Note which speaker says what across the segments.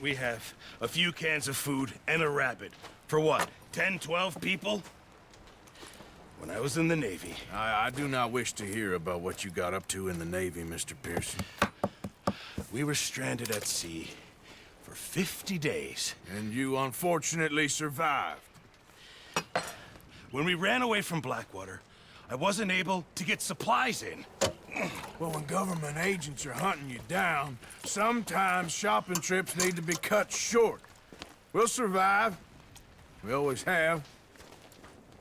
Speaker 1: we have a few cans of food and a rabbit. For what, 10, 12 people? When I was in the Navy...
Speaker 2: I do not wish to hear about what you got up to in the Navy, Mr. Pearson.
Speaker 1: We were stranded at sea for 50 days.
Speaker 2: And you unfortunately survived.
Speaker 1: When we ran away from Blackwater, I wasn't able to get supplies in.
Speaker 2: Well, when government agents are hunting you down, sometimes shopping trips need to be cut short. We'll survive. We always have.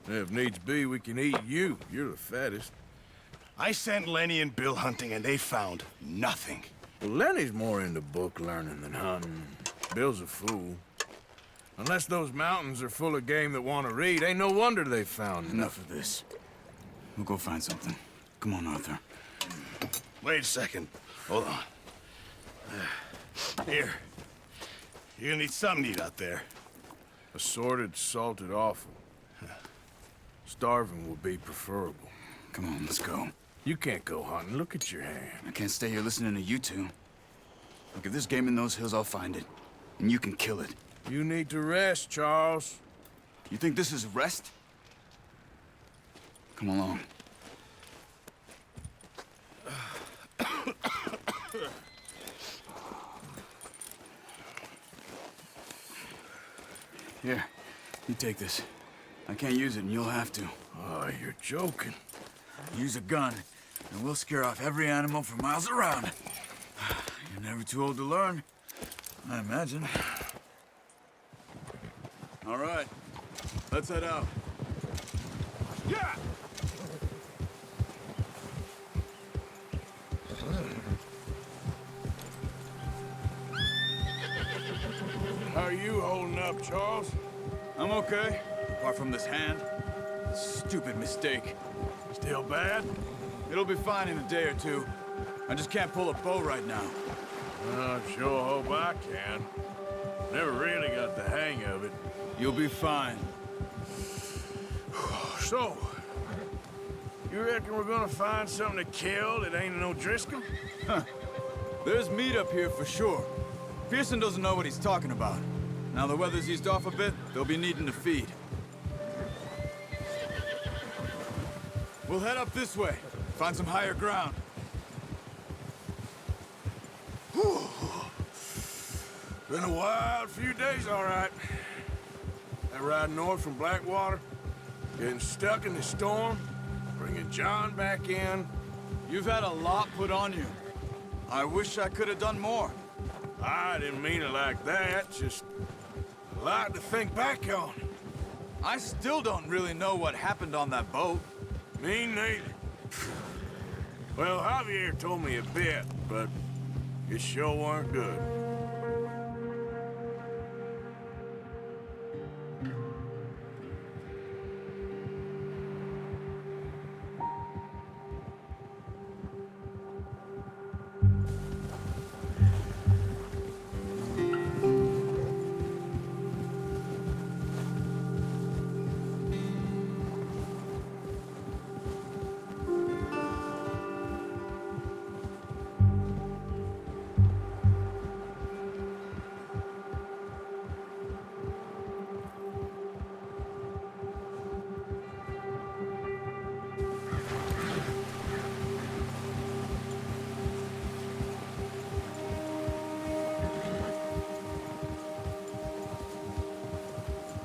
Speaker 2: If needs be, we can eat you. You're the fattest.
Speaker 1: I sent Lenny and Bill hunting, and they found nothing.
Speaker 2: Well, Lenny's more into book learning than hunting. Bill's a fool. Unless those mountains are full of game that want to read, ain't no wonder they found
Speaker 3: Enough of this. We'll go find something. Come on, Arthur.
Speaker 1: Wait a second. Hold on. Here. You're gonna need something to eat out there.
Speaker 2: Assorted, salted offal. Starving will be preferable.
Speaker 3: Come on, let's go.
Speaker 2: You can't go hunting. Look at your hand.
Speaker 3: I can't stay here listening to you two. Look, if there's game in those hills, I'll find it. And you can kill it.
Speaker 2: You need to rest, Charles.
Speaker 3: You think this is rest? Come along. Here, you take this. I can't use it, and you'll have to.
Speaker 2: Oh, you're joking.
Speaker 3: Use a gun, and we'll scare off every animal for miles around. You're never too old to learn, I imagine. All right, let's head out.
Speaker 2: Yeah! How are you holding up, Charles?
Speaker 3: I'm okay, apart from this hand. Stupid mistake.
Speaker 2: Still bad?
Speaker 3: It'll be fine in a day or two. I just can't pull a bow right now.
Speaker 2: I sure hope I can. Never really got the hang of it.
Speaker 3: You'll be fine.
Speaker 2: So, you reckon we're gonna find something to kill that ain't no Driscoll?
Speaker 3: There's meat up here for sure. Pearson doesn't know what he's talking about. Now the weather's eased off a bit, they'll be needing to feed. We'll head up this way, find some higher ground.
Speaker 2: Whew. Been a wild few days, all right. That ride north from Blackwater, getting stuck in the storm, bringing John back in.
Speaker 3: You've had a lot put on you. I wish I could have done more.
Speaker 2: I didn't mean it like that, just a lot to think back on.
Speaker 3: I still don't really know what happened on that boat.
Speaker 2: Me neither. Well, Javier told me a bit, but it sure weren't good.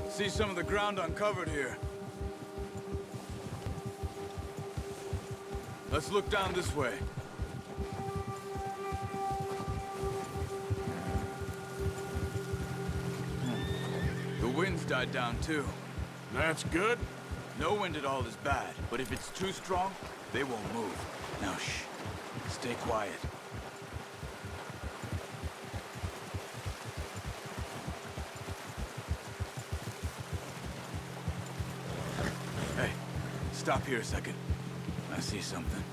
Speaker 3: See some of the ground uncovered here. Let's look down this way. The wind's died down too.
Speaker 2: That's good.
Speaker 3: No wind at all is bad, but if it's too strong, they won't move. Now shh, stay quiet. Hey, stop here a second. I see something.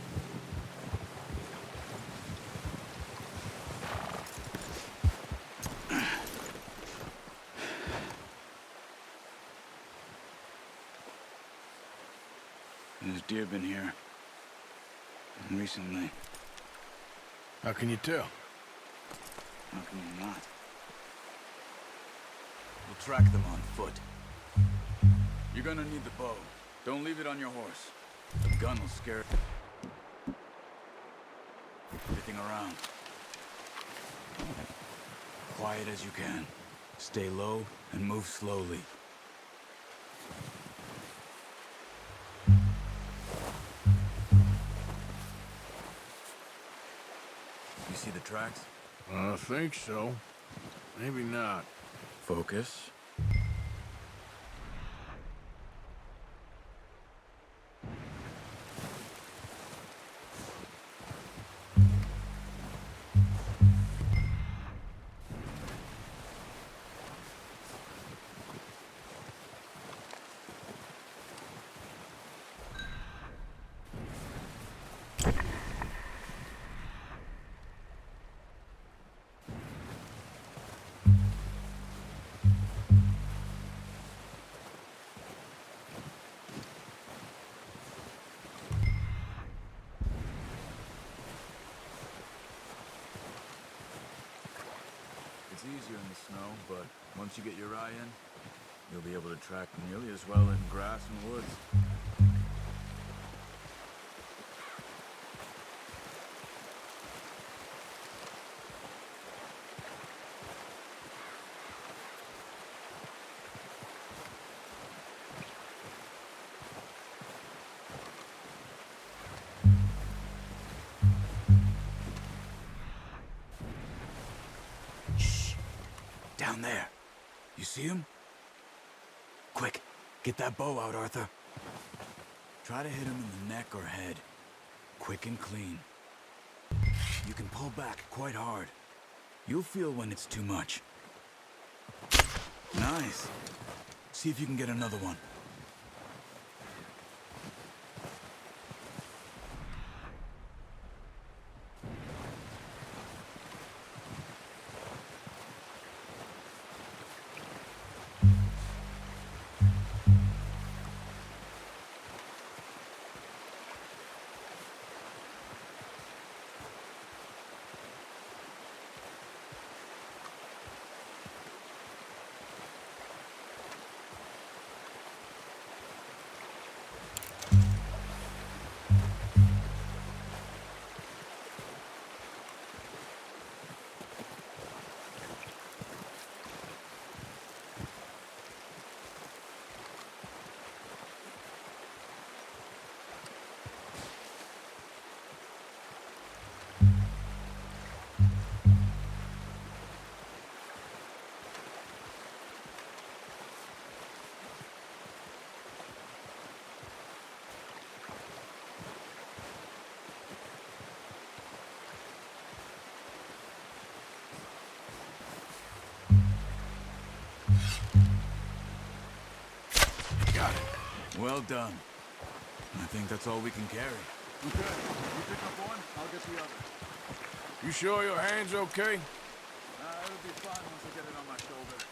Speaker 3: There's deer been here. Recently.
Speaker 2: How can you tell?
Speaker 3: How can you not? track them on foot. You're gonna need the bow. Don't leave it on your horse. The gun will scare everything around. Quiet as you can. Stay low and move slowly. You see the tracks?
Speaker 2: I think so. Maybe not.
Speaker 3: Focus. It's easier in the snow, but once you get your eye in, you'll be able to track nearly as well in grass and woods. Down there. You see him? Quick, get that bow out, Arthur. Try to hit him in the neck or head. Quick and clean. You can pull back quite hard. You'll feel when it's too much. Nice. See if you can get another one. Got it. Well done. I think that's all we can carry.
Speaker 4: Okay, you pick up one, I'll get the other.
Speaker 2: You sure your hand's okay?
Speaker 4: It'll be fine once I get it on my shoulder.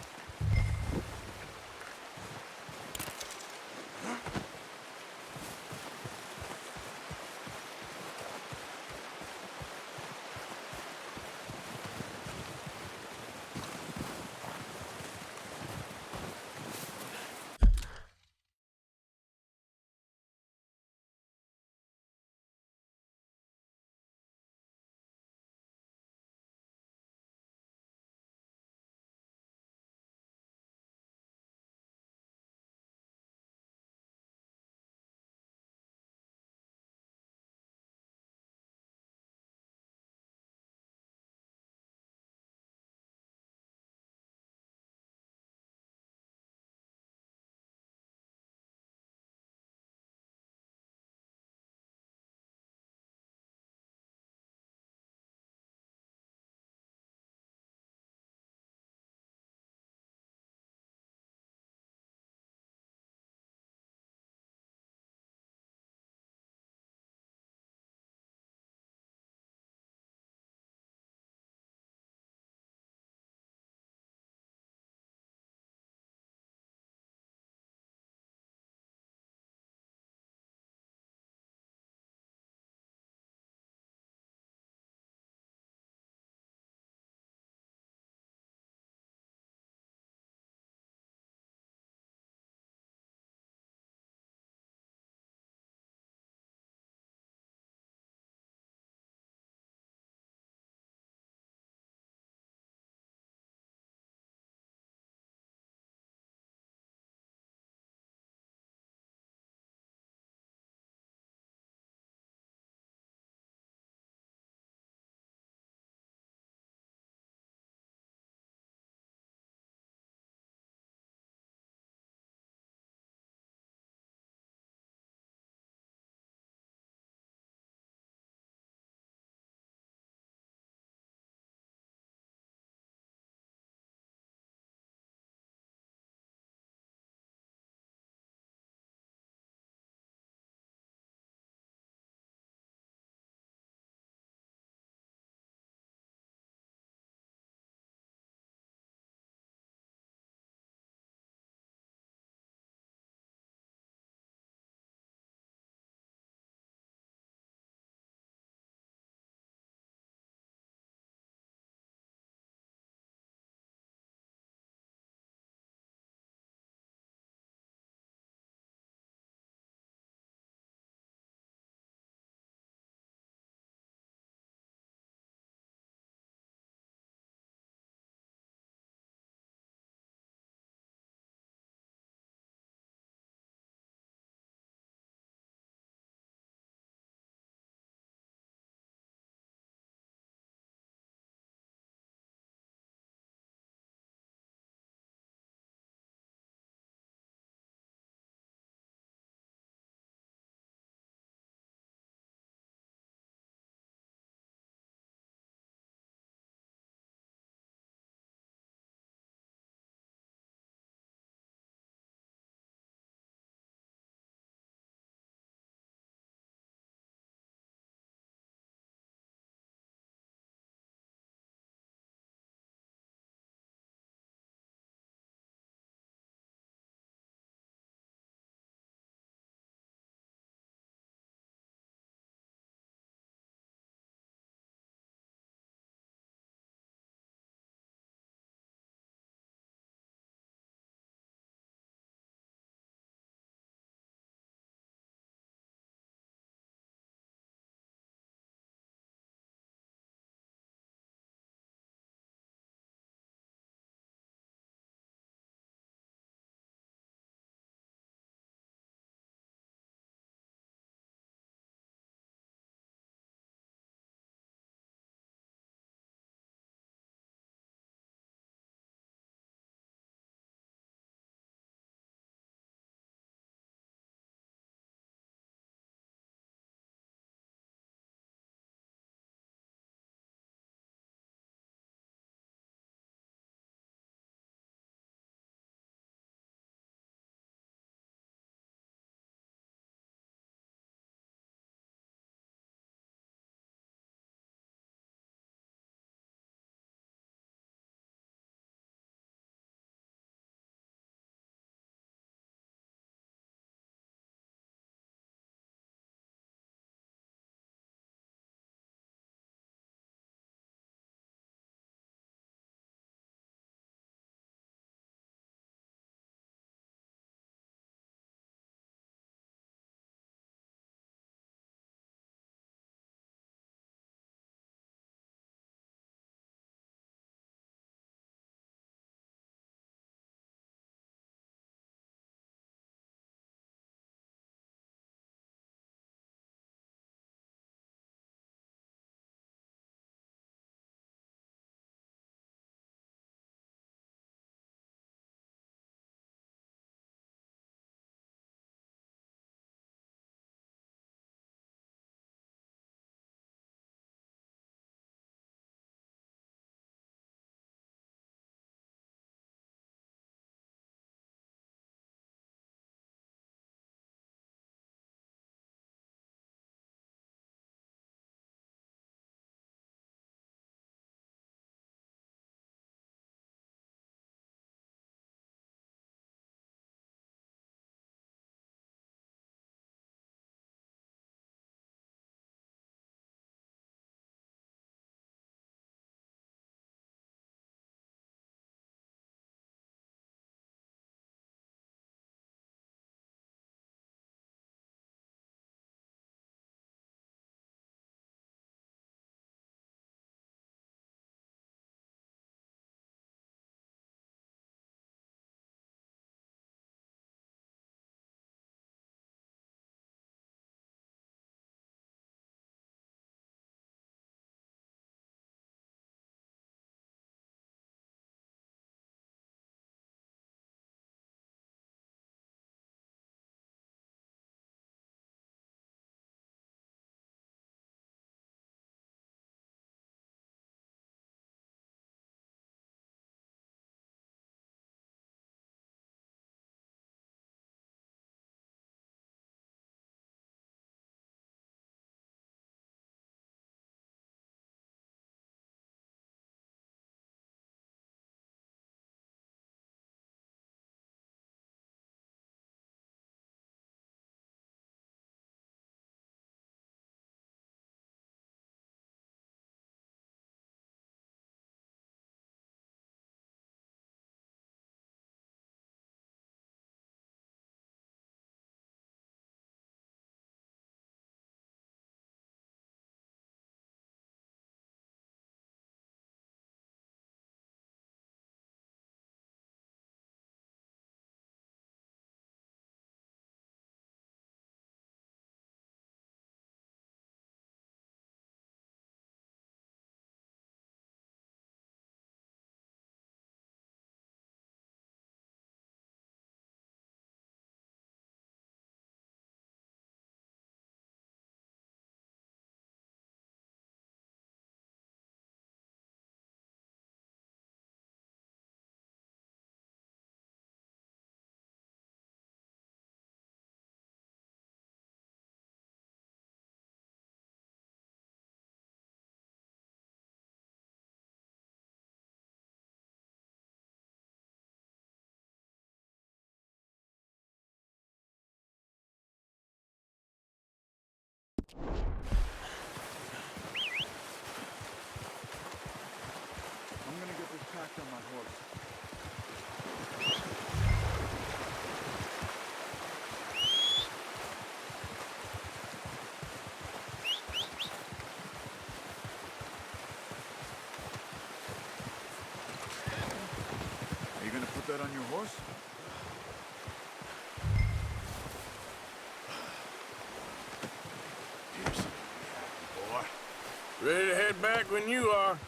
Speaker 2: Ready to head back when you are.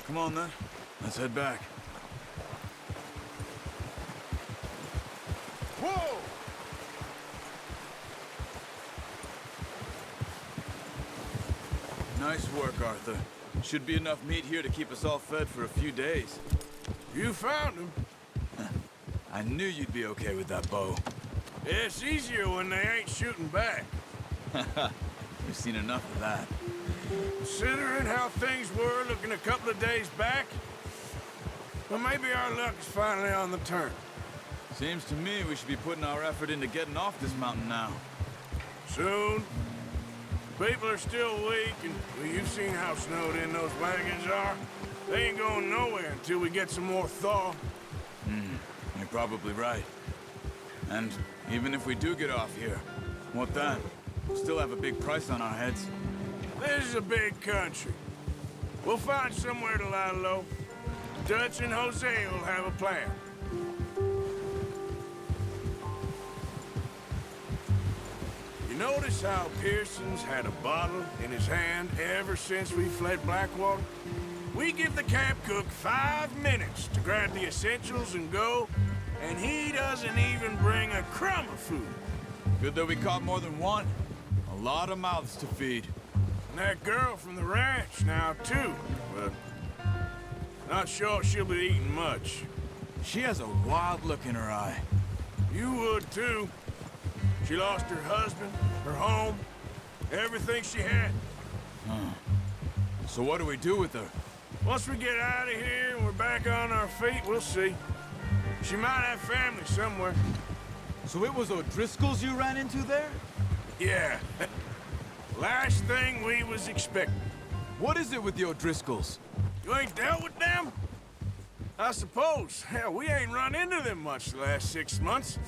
Speaker 3: Come on, then. Let's head back.
Speaker 2: Whoa!
Speaker 3: Nice work, Arthur. Should be enough meat here to keep us all fed for a few days.
Speaker 2: You found him.
Speaker 3: I knew you'd be okay with that bow.
Speaker 2: It's easier when they ain't shooting back.
Speaker 3: We've seen enough of that.
Speaker 2: Considering how things were looking a couple of days back, well, maybe our luck is finally on the turn.
Speaker 3: Seems to me we should be putting our effort into getting off this mountain now.
Speaker 2: Soon. People are still weak, and well, you've seen how snowed in those wagons are. They ain't going nowhere until we get some more thaw.
Speaker 3: You're probably right. And even if we do get off here, what then? We'll still have a big price on our heads.
Speaker 2: This is a big country. We'll find somewhere to lie low. Dutch and Jose will have a plan. You notice how Pearson's had a bottle in his hand ever since we fled Blackwater? We give the camp cook 5 minutes to grab the essentials and go, and he doesn't even bring a crumb of food.
Speaker 3: Good that we caught more than one. A lot of mouths to feed.
Speaker 2: And that girl from the ranch now, too. But not sure she'll be eating much.
Speaker 3: She has a wild look in her eye.
Speaker 2: You would, too. She lost her husband, her home, everything she had.
Speaker 3: So what do we do with her?
Speaker 2: Once we get out of here and we're back on our feet, we'll see. She might have family somewhere.
Speaker 3: So it was O'Driscoll's you ran into there?
Speaker 2: Yeah. Last thing we was expecting.
Speaker 3: What is it with the O'Driscolls?
Speaker 2: You ain't dealt with them? I suppose. Hell, we ain't run into them much the last 6 months.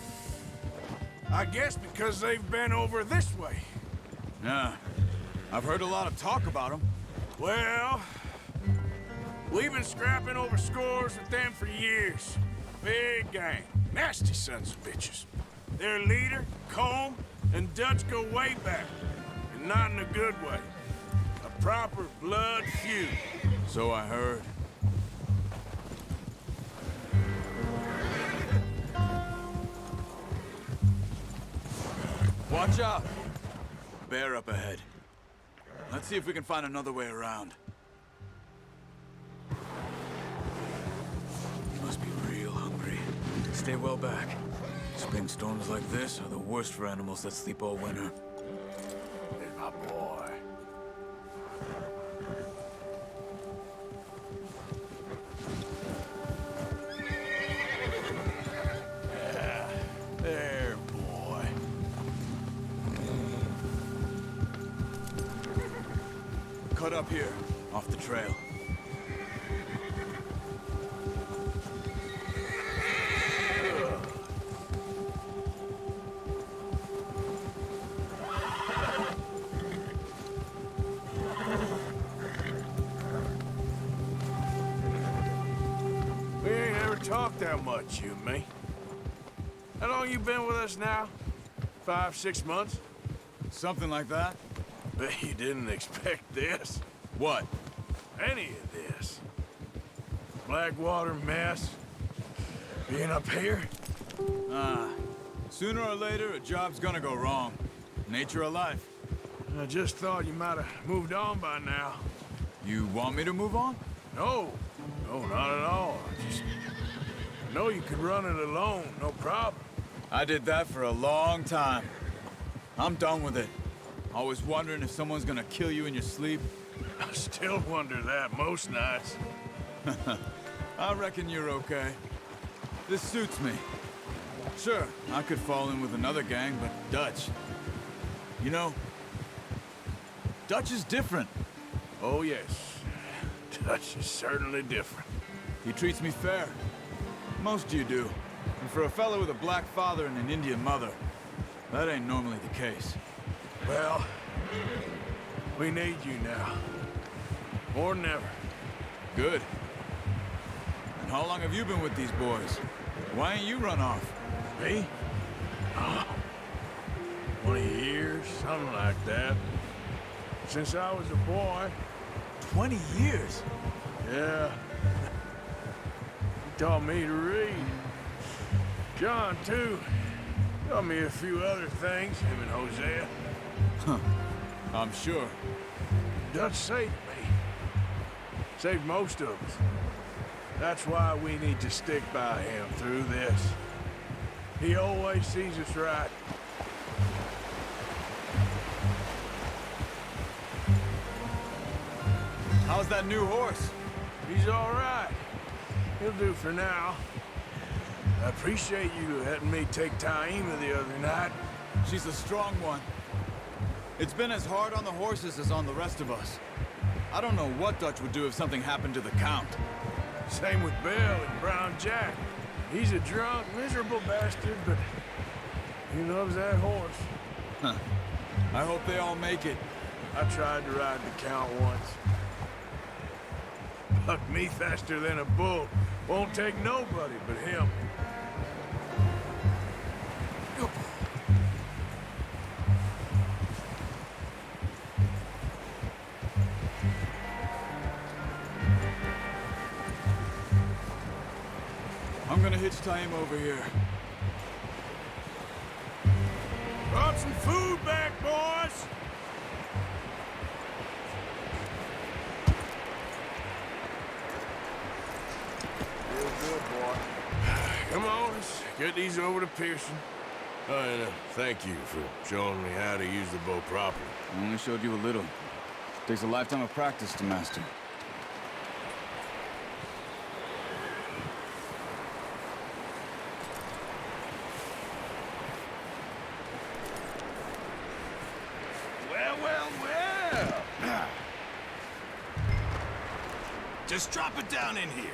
Speaker 2: I guess because they've been over this way.
Speaker 3: Yeah. I've heard a lot of talk about them.
Speaker 2: Well, we've been scrapping over scores with them for years. Big gang. Nasty sons of bitches. Their leader, Colm, and Dutch go way back. And not in a good way. A proper blood feud.
Speaker 3: So I heard. Watch out! Bear up ahead. Let's see if we can find another way around. You must be real hungry. Stay well back. Spring storms like this are the worst for animals that sleep all winter.
Speaker 2: There's my boy. Yeah, there, boy.
Speaker 3: Cut up here, off the trail.
Speaker 2: We ain't ever talked that much, you and me. How long you been with us now? 5, 6 months?
Speaker 3: Something like that?
Speaker 2: Bet you didn't expect this.
Speaker 3: What?
Speaker 2: Any of this. Blackwater mess. Being up here?
Speaker 3: Sooner or later, a job's gonna go wrong. Nature of life.
Speaker 2: I just thought you might have moved on by now.
Speaker 3: You want me to move on?
Speaker 2: No. No, not at all. I know you could run it alone, no problem.
Speaker 3: I did that for a long time. I'm done with it. Always wondering if someone's gonna kill you in your sleep.
Speaker 2: I still wonder that most nights.
Speaker 3: I reckon you're okay. This suits me. Sure, I could fall in with another gang, but Dutch. You know, Dutch is different.
Speaker 2: Oh, yes. Dutch is certainly different.
Speaker 3: He treats me fair. Most you do. And for a fellow with a black father and an Indian mother, that ain't normally the case.
Speaker 2: Well, we need you now. More than ever.
Speaker 3: Good. And how long have you been with these boys? Why ain't you run off?
Speaker 2: Me? 20 years, something like that. Since I was a boy.
Speaker 3: 20 years.
Speaker 2: Yeah. He taught me to read. John, too. Taught me a few other things, him and Hosea.
Speaker 3: I'm sure.
Speaker 2: Dutch saved me. Saved most of us. That's why we need to stick by him through this. He always sees us right.
Speaker 3: How's that new horse?
Speaker 2: He's all right. He'll do for now. I appreciate you letting me take Taima the other night.
Speaker 3: She's a strong one. It's been as hard on the horses as on the rest of us. I don't know what Dutch would do if something happened to the Count.
Speaker 2: Same with Bill and Brown Jack. He's a drunk, miserable bastard, but he loves that horse.
Speaker 3: Huh. I hope they all make it.
Speaker 2: I tried to ride the Count once. Bucked me faster than a bull. Won't take nobody but him.
Speaker 3: I'm gonna hitch Taima over here.
Speaker 2: Brought some food back, boys! Feel good, boy. Come on, let's get these over to Pearson. Oh, and thank you for showing me how to use the bow properly.
Speaker 3: I only showed you a little. Takes a lifetime of practice to master.
Speaker 1: Well. Just drop it down in here.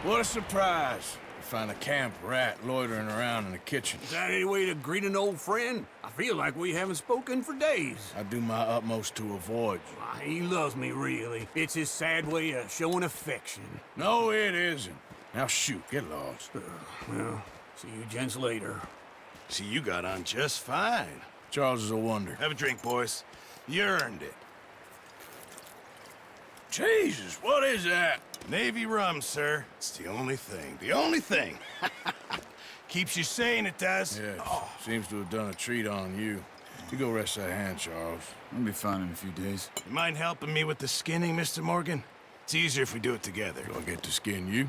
Speaker 2: What a surprise. Find a camp rat loitering around in the kitchen.
Speaker 5: Is that any way to greet an old friend? I feel like we haven't spoken for days.
Speaker 2: I do my utmost to avoid you.
Speaker 5: Why, he loves me, really. It's his sad way of showing affection.
Speaker 2: No, it isn't. Now shoot, get lost.
Speaker 5: Well, see you gents later.
Speaker 1: See, you got on just fine.
Speaker 2: Charles is a wonder.
Speaker 1: Have a drink, boys. You earned it.
Speaker 2: Jesus, what is that?
Speaker 1: Navy rum, sir. It's the only thing. The only thing. Keeps you sane, it does.
Speaker 2: Yeah, seems to have done a treat on you. You go rest that hand, Charles.
Speaker 3: I'll be fine in a few days.
Speaker 1: You mind helping me with the skinning, Mr. Morgan? It's easier if we do it together.
Speaker 2: Do I get to skin you?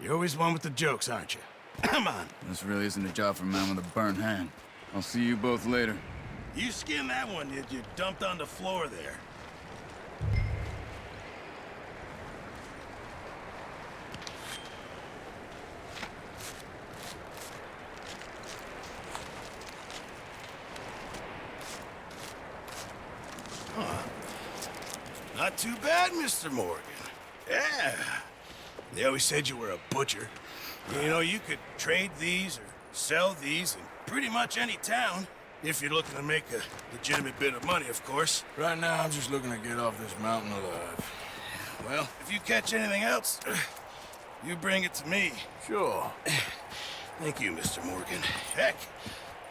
Speaker 1: You're always one with the jokes, aren't you? Come on.
Speaker 3: This really isn't a job for a man with a burnt hand. I'll see you both later.
Speaker 1: You skin that one you dumped on the floor there. Not too bad, Mr. Morgan. Yeah. They always said you were a butcher. You know, you could trade these or sell these in pretty much any town. If you're looking to make a legitimate bit of money, of course.
Speaker 2: Right now, I'm just looking to get off this mountain alive.
Speaker 1: Well, if you catch anything else, you bring it to me.
Speaker 2: Sure.
Speaker 1: Thank you, Mr. Morgan. Heck,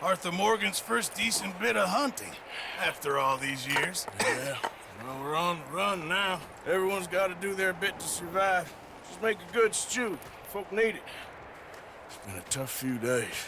Speaker 1: Arthur Morgan's first decent bit of hunting after all these years.
Speaker 2: Yeah. Well, we're on the run now. Everyone's got to do their bit to survive. Just make a good stew. Folk need it. It's been a tough few days.